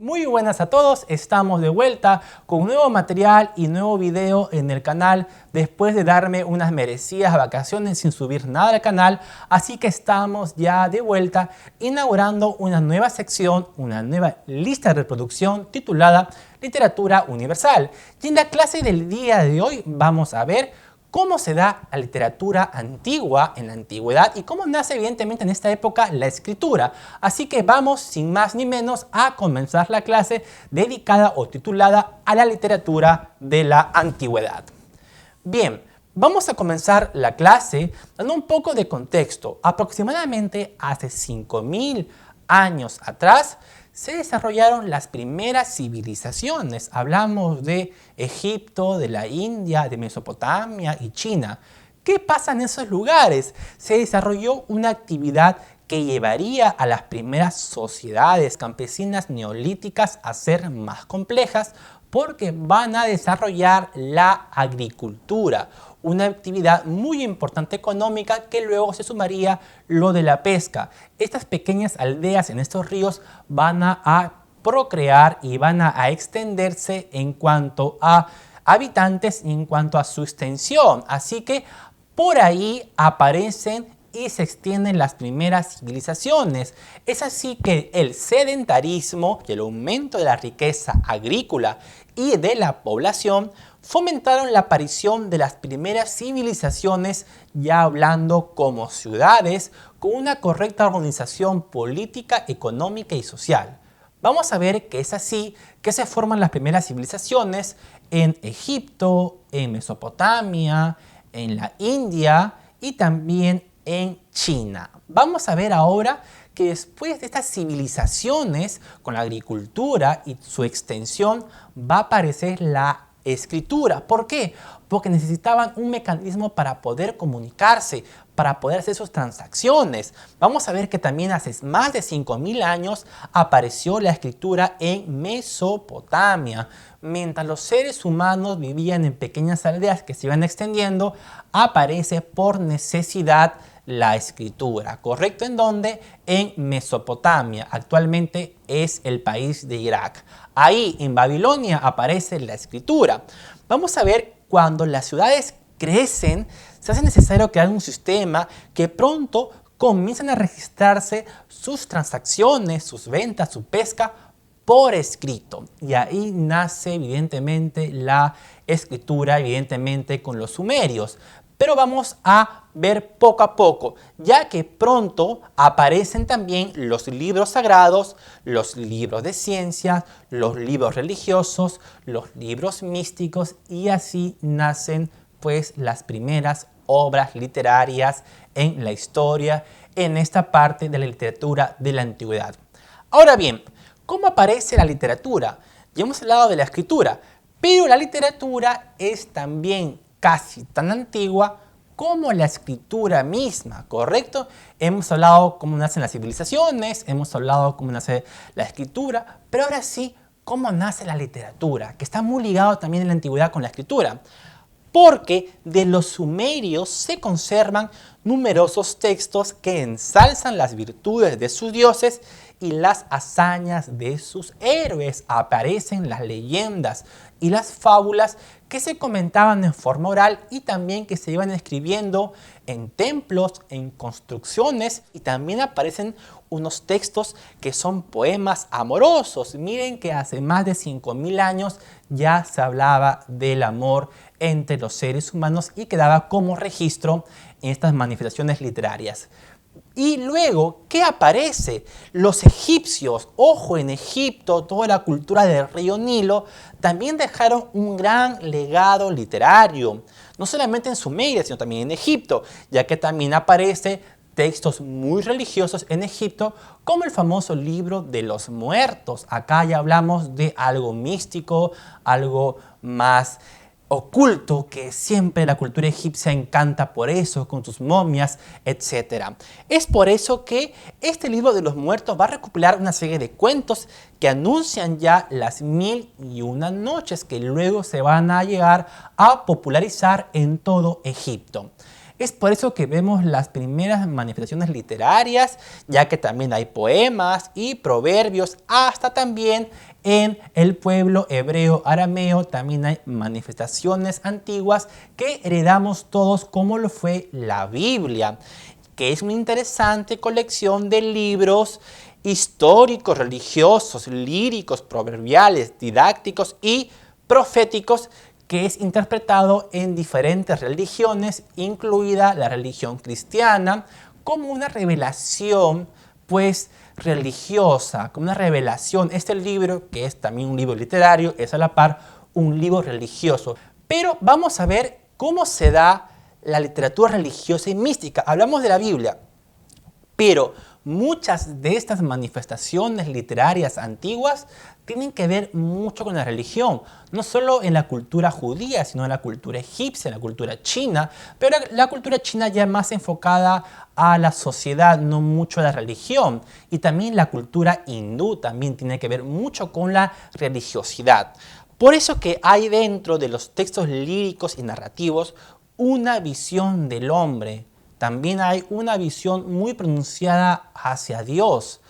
Muy buenas a todos, estamos de vuelta con nuevo material y nuevo video en el canal después de darme unas merecidas vacaciones sin subir nada al canal, así que estamos ya de vuelta inaugurando una nueva sección, una nueva lista de reproducción titulada Literatura Universal. Y en la clase del día de hoy vamos a ver cómo se da la literatura antigua en la antigüedad y cómo nace evidentemente en esta época la escritura. Así que vamos sin más ni menos a comenzar la clase dedicada o titulada a la literatura de la antigüedad. Bien, vamos a comenzar la clase dando un poco de contexto. Aproximadamente hace 5000 años atrás se desarrollaron las primeras civilizaciones. Hablamos de Egipto, de la India, de Mesopotamia y China. ¿Qué pasa en esos lugares? Se desarrolló una actividad que llevaría a las primeras sociedades campesinas neolíticas a ser más complejas porque van a desarrollar la agricultura, una actividad muy importante económica que luego se sumaría lo de la pesca. Estas pequeñas aldeas en estos ríos van a procrear y van a extenderse en cuanto a habitantes y en cuanto a su extensión. Así que por ahí aparecen y se extienden las primeras civilizaciones. Es así que el sedentarismo y el aumento de la riqueza agrícola y de la población fomentaron la aparición de las primeras civilizaciones, ya hablando como ciudades, con una correcta organización política, económica y social. Vamos a ver que es así que se forman las primeras civilizaciones en Egipto, en Mesopotamia, en la India y también en China. Vamos a ver ahora que después de estas civilizaciones, con la agricultura y su extensión, va a aparecer la escritura. ¿Por qué? Porque necesitaban un mecanismo para poder comunicarse, para poder hacer sus transacciones. Vamos a ver que también hace más de 5000 años apareció la escritura en Mesopotamia. Mientras los seres humanos vivían en pequeñas aldeas que se iban extendiendo, aparece por necesidad la escritura. ¿Correcto? ¿En dónde? En Mesopotamia. Actualmente es el país de Irak. Ahí, en Babilonia, aparece la escritura. Vamos a ver cuando las ciudades crecen, se hace necesario crear un sistema que pronto comienzan a registrarse sus transacciones, sus ventas, su pesca por escrito. Y ahí nace evidentemente la escritura, evidentemente con los sumerios. Pero vamos a ver poco a poco, ya que pronto aparecen también los libros sagrados, los libros de ciencias, los libros religiosos, los libros místicos y así nacen pues las primeras obras literarias en la historia, en esta parte de la literatura de la antigüedad. Ahora bien, ¿cómo aparece la literatura? Ya hemos hablado de la escritura, pero la literatura es también casi tan antigua como la escritura misma, ¿correcto? Hemos hablado cómo nacen las civilizaciones, hemos hablado cómo nace la escritura, pero ahora sí, cómo nace la literatura, que está muy ligado también en la antigüedad con la escritura. Porque de los sumerios se conservan numerosos textos que ensalzan las virtudes de sus dioses y las hazañas de sus héroes. Aparecen las leyendas y las fábulas que se comentaban en forma oral y también que se iban escribiendo en templos, en construcciones, y también aparecen unos textos que son poemas amorosos. Miren que hace más de 5000 años ya se hablaba del amor entre los seres humanos y quedaba como registro en estas manifestaciones literarias. Y luego, ¿qué aparece? Los egipcios, ojo, en Egipto, toda la cultura del río Nilo, también dejaron un gran legado literario, no solamente en Sumeria, sino también en Egipto, ya que también aparece textos muy religiosos en Egipto, como el famoso libro de los muertos. Acá ya hablamos de algo místico, algo más oculto, que siempre la cultura egipcia encanta por eso, con sus momias, etc. Es por eso que este libro de los muertos va a recopilar una serie de cuentos que anuncian ya las 1001 noches que luego se van a llegar a popularizar en todo Egipto. Es por eso que vemos las primeras manifestaciones literarias, ya que también hay poemas y proverbios, hasta también en el pueblo hebreo arameo también hay manifestaciones antiguas que heredamos todos, como lo fue la Biblia, que es una interesante colección de libros históricos, religiosos, líricos, proverbiales, didácticos y proféticos, que es interpretado en diferentes religiones, incluida la religión cristiana, como una revelación, pues, religiosa, como una revelación. Este libro, que es también un libro literario, es a la par un libro religioso. Pero vamos a ver cómo se da la literatura religiosa y mística. Hablamos de la Biblia, pero muchas de estas manifestaciones literarias antiguas tienen que ver mucho con la religión, no solo en la cultura judía, sino en la cultura egipcia, en la cultura china, pero la cultura china ya más enfocada a la sociedad, no mucho a la religión. Y también la cultura hindú también tiene que ver mucho con la religiosidad. Por eso que hay dentro de los textos líricos y narrativos una visión del hombre. También hay una visión muy pronunciada hacia Dios.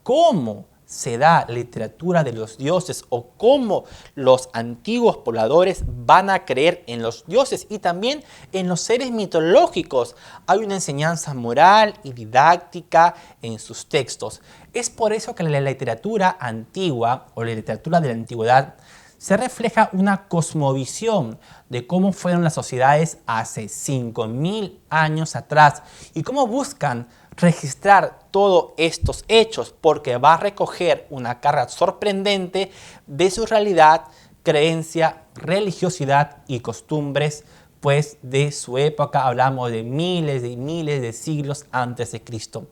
¿Cómo se da la literatura de los dioses o cómo los antiguos pobladores van a creer en los dioses y también en los seres mitológicos? Hay una enseñanza moral y didáctica en sus textos. Es por eso que la literatura antigua o la literatura de la antigüedad se refleja una cosmovisión de cómo fueron las sociedades hace 5000 años atrás y cómo buscan registrar todos estos hechos, porque va a recoger una carga sorprendente de su realidad, creencia, religiosidad y costumbres, pues de su época. Hablamos de miles de siglos antes de Cristo.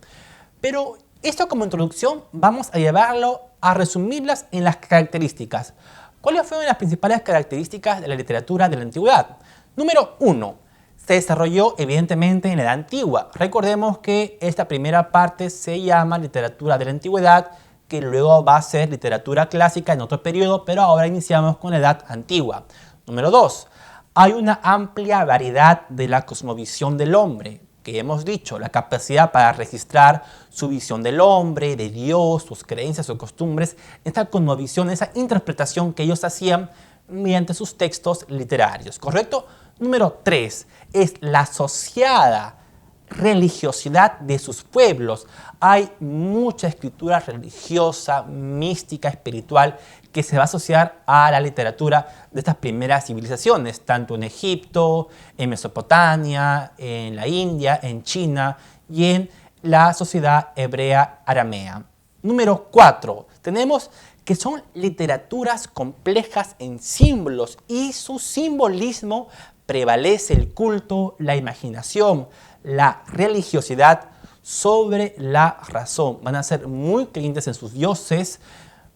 Pero esto como introducción vamos a llevarlo a resumirlas en las características. ¿Cuáles fueron las principales características de la literatura de la antigüedad? Número 1. Se desarrolló evidentemente en la Edad Antigua. Recordemos que esta primera parte se llama literatura de la antigüedad, que luego va a ser literatura clásica en otro periodo, pero ahora iniciamos con la Edad Antigua. Número 2. Hay una amplia variedad de la cosmovisión del hombre, que hemos dicho, la capacidad para registrar su visión del hombre, de Dios, sus creencias, sus costumbres, esta cosmovisión, esa interpretación que ellos hacían mediante sus textos literarios, ¿correcto? Número 3 es la asociada religiosidad de sus pueblos. Hay mucha escritura religiosa, mística, espiritual, que se va a asociar a la literatura de estas primeras civilizaciones, tanto en Egipto, en Mesopotamia, en la India, en China y en la sociedad hebrea aramea. Número 4, tenemos que son literaturas complejas en símbolos y su simbolismo prevalece el culto, la imaginación, la religiosidad sobre la razón. Van a ser muy creyentes en sus dioses.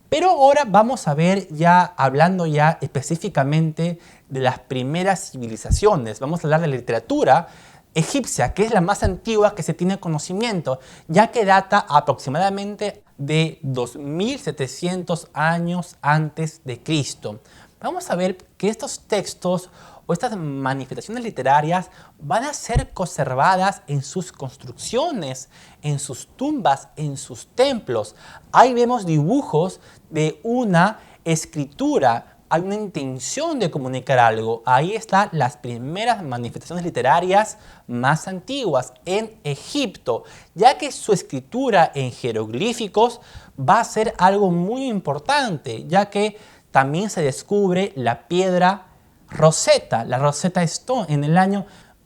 Pero ahora vamos a ver ya, hablando ya específicamente de las primeras civilizaciones. Vamos a hablar de la literatura egipcia, que es la más antigua que se tiene conocimiento, ya que data aproximadamente de 2700 años antes de Cristo. Vamos a ver que estos textos o estas manifestaciones literarias van a ser conservadas en sus construcciones, en sus tumbas, en sus templos. Ahí vemos dibujos de una escritura, hay una intención de comunicar algo. Ahí están las primeras manifestaciones literarias más antiguas en Egipto, ya que su escritura en jeroglíficos va a ser algo muy importante, ya que también se descubre la piedra Rosetta, la Rosetta Stone, en el año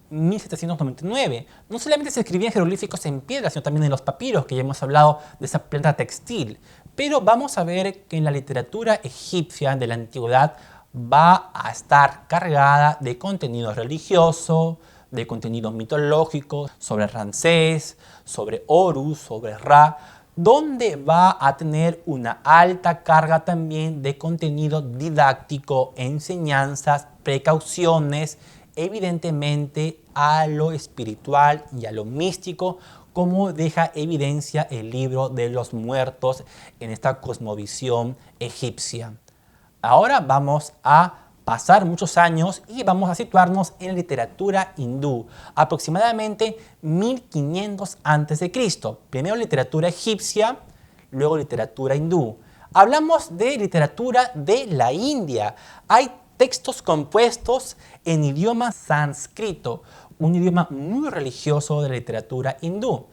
1799. No solamente se escribían jeroglíficos en piedra, sino también en los papiros, que ya hemos hablado de esa planta textil. Pero vamos a ver que en la literatura egipcia de la antigüedad va a estar cargada de contenido religioso, de contenido mitológico, sobre Ramsés, sobre Horus, sobre Ra, donde va a tener una alta carga también de contenido didáctico, enseñanzas, precauciones, evidentemente a lo espiritual y a lo místico, como deja evidencia el libro de los muertos en esta cosmovisión egipcia. Ahora vamos a pasar muchos años y vamos a situarnos en literatura hindú, aproximadamente 1500 a.C. Primero literatura egipcia, luego literatura hindú. Hablamos de literatura de la India. Hay textos compuestos en idioma sánscrito, un idioma muy religioso de la literatura hindú.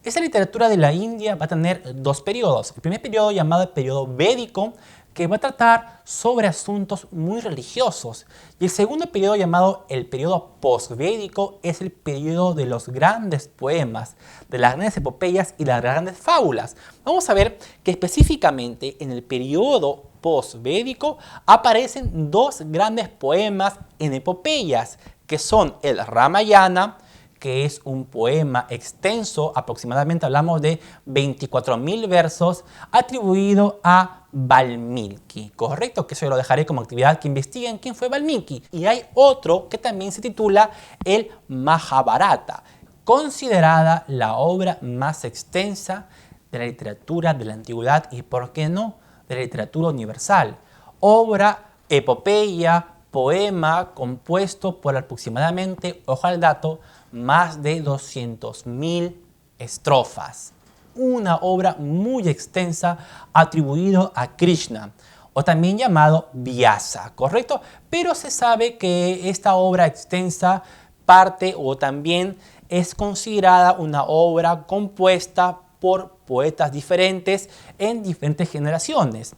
Esa literatura de la India va a tener dos periodos. El primer periodo, llamado el periodo védico, que va a tratar sobre asuntos muy religiosos. Y el segundo periodo, llamado el periodo posvédico, es el periodo de los grandes poemas, de las grandes epopeyas y las grandes fábulas. Vamos a ver que específicamente en el periodo posvédico aparecen dos grandes poemas en epopeyas, que son el Ramayana, que es un poema extenso, aproximadamente hablamos de 24.000 versos, atribuido a Valmiki, ¿correcto? Que eso yo lo dejaré como actividad que investiguen quién fue Valmiki. Y hay otro que también se titula el Mahabharata, considerada la obra más extensa de la literatura de la antigüedad y, ¿por qué no?, de la literatura universal. Obra, epopeya, poema compuesto por aproximadamente, ojo al dato, más de 200.000 estrofas. Una obra muy extensa atribuido a Krishna, o también llamado Vyasa, ¿correcto? Pero se sabe que esta obra extensa parte o también es considerada una obra compuesta por poetas diferentes en diferentes generaciones.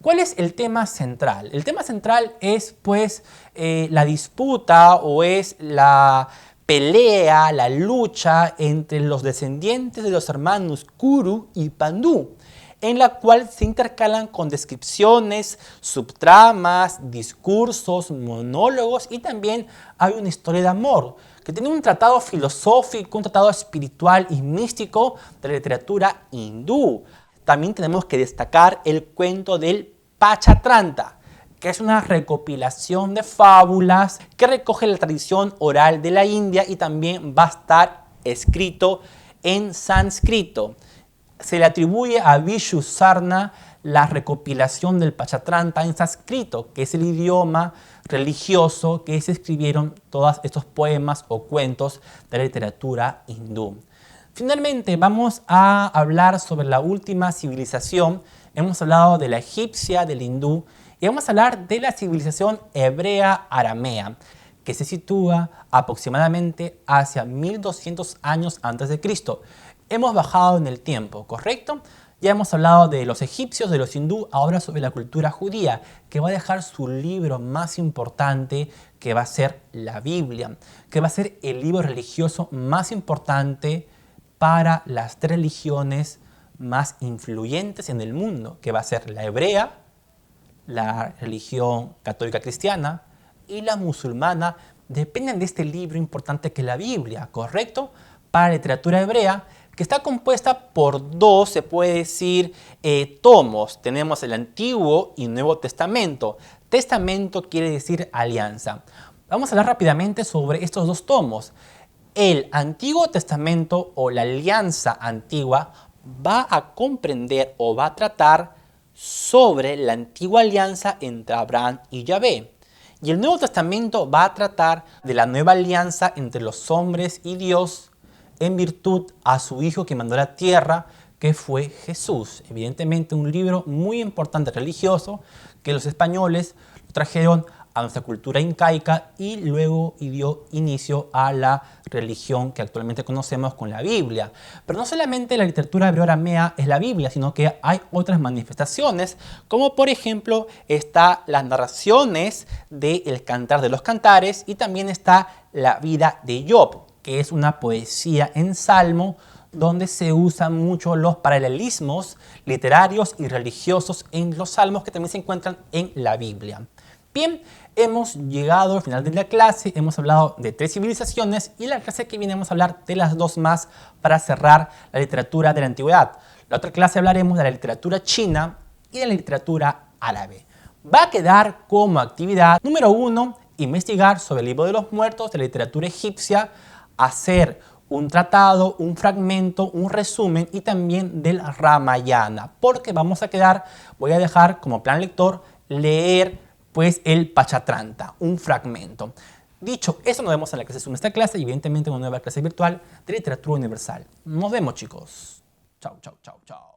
¿Cuál es el tema central? El tema central es pues la disputa o es la pelea, la lucha entre los descendientes de los hermanos Kuru y Pandú, en la cual se intercalan con descripciones, subtramas, discursos, monólogos y también hay una historia de amor que tiene un tratado filosófico, un tratado espiritual y místico de la literatura hindú. También tenemos que destacar el cuento del Pachatranta, que es una recopilación de fábulas que recoge la tradición oral de la India y también va a estar escrito en sánscrito. Se le atribuye a Vishnu Sarna la recopilación del Pachatranta en sánscrito, que es el idioma religioso que se escribieron todos estos poemas o cuentos de la literatura hindú. Finalmente vamos a hablar sobre la última civilización. Hemos hablado de la egipcia, del hindú, y vamos a hablar de la civilización hebrea aramea, que se sitúa aproximadamente hacia 1200 años antes de Cristo. Hemos bajado en el tiempo, ¿correcto? Ya hemos hablado de los egipcios, de los hindú, ahora sobre la cultura judía, que va a dejar su libro más importante, que va a ser la Biblia, que va a ser el libro religioso más importante para las tres religiones más influyentes en el mundo, que va a ser la hebrea, la religión católica cristiana y la musulmana. Dependen de este libro importante que es la Biblia, ¿correcto? Para la literatura hebrea, que está compuesta por dos, se puede decir, tomos. Tenemos el Antiguo y Nuevo Testamento. Testamento quiere decir alianza. Vamos a hablar rápidamente sobre estos dos tomos. El Antiguo Testamento o la Alianza Antigua va a comprender o va a tratar sobre la antigua alianza entre Abraham y Yahvé. Y el Nuevo Testamento va a tratar de la nueva alianza entre los hombres y Dios en virtud a su Hijo que mandó a la tierra, que fue Jesús. Evidentemente un libro muy importante religioso que los españoles trajeron a nuestra cultura incaica y luego dio inicio a la religión que actualmente conocemos con la Biblia. Pero no solamente la literatura hebreo-aramea es la Biblia, sino que hay otras manifestaciones, como por ejemplo está las narraciones del Cantar de los Cantares y también está la vida de Job, que es una poesía en salmo donde se usan mucho los paralelismos literarios y religiosos en los salmos que también se encuentran en la Biblia. Bien, hemos llegado al final de la clase, hemos hablado de tres civilizaciones y en la clase que viene vamos a hablar de las dos más para cerrar la literatura de la antigüedad. La otra clase hablaremos de la literatura china y de la literatura árabe. Va a quedar como actividad número 1, investigar sobre el libro de los muertos de la literatura egipcia, hacer un tratado, un fragmento, un resumen y también del Ramayana, porque voy a dejar como plan lector leer pues el Pachatranta, un fragmento. Dicho eso, nos vemos en la clase Zoom, esta clase y evidentemente en una nueva clase virtual de literatura universal. Nos vemos, chicos. Chao, chao, chao, chao.